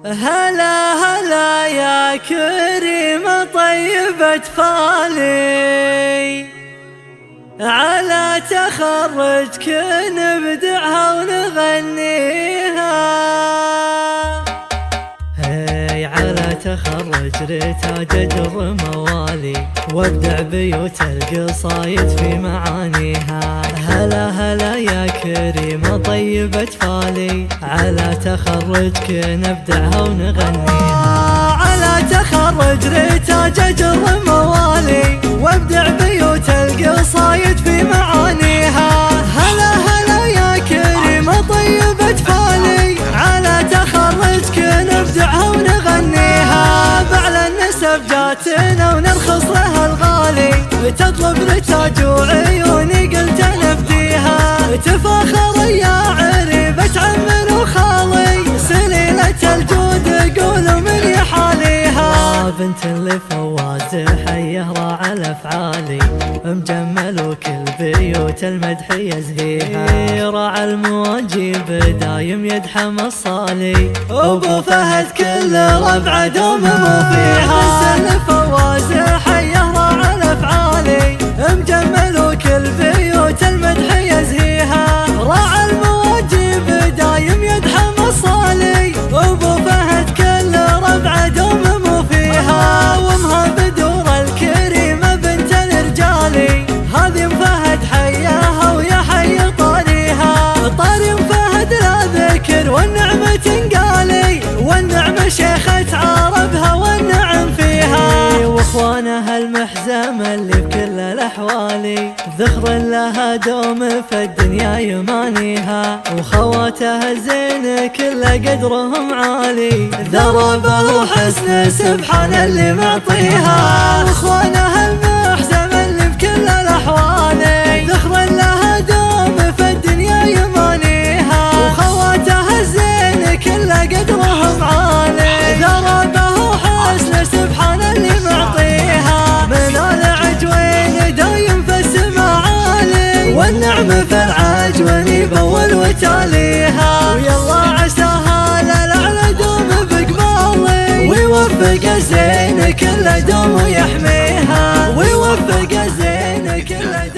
هلا هلا يا كريمة طيبة فالي، على تخرجك نبدعها ونغنيها. هي على تخرج رتاج اجر موالي، وابدع بيوت القصايد في معانيها. هلا هلا يا كريمة طيبة فالي، على تخرجك نبدعها ونغنيها. على تخرج رتاج اجر موالي، وابدع بيوت القصايد في معانيها. هلا هلا يا كريمة طيبة فالي، على تخرجك نبدعها ونغنيها. بعلى النسب جاتنا ونرخص لها الغالي، تطلب رتاج وعيوني قلت نفديها. تفاخر يا عريبة عمر وخالي، سليلة الجود قولوا من يحاليها. بنت اللي فواز حيه راعى الافعالي، مجمل وكل بيوت المدح يزهيها. راعى المواجيب دايم يدحم الصالي، ابو فهد كل ربع دوم مو فيها. بنت اللي فواز حيه راعى الافعالي، مجمل وكل بيوت المدح يزهيها. راعى المواجيب دايم يدحم الصالي، ابو فهد كل ربع دوم مو فيها. وامها بدور الكريمة بنت الرجالي، هذي ام فهد حياها ويا حي طاريها. طاري ام فهد لا ذكر والنعمة تنقالي، والنعمة شيخة عربها والنعم فيها. واخوانها المحزمة اللي بكل الاحوالي، ذخر لها دوم في الدنيا يمانيها. وخواتها الزين كل قدرهم عالي، ذربه وحسن سبحان اللي معطيها. واخوانها المحزمة اللي بكل الاحوالي، ذخر لها دوم في الدنيا يمانيها. وخواتها الزين كل قدرهم عالي، ذربه وحسن سبحان اللي معطيها. من العجوين دايم في السما عالي، والنعم في العجوين بول وتاليها. ويلا عساها للعلى دوم بقبالي، ويوفق الزين كل دوم ويحميها. ويوفق الزين كل دوم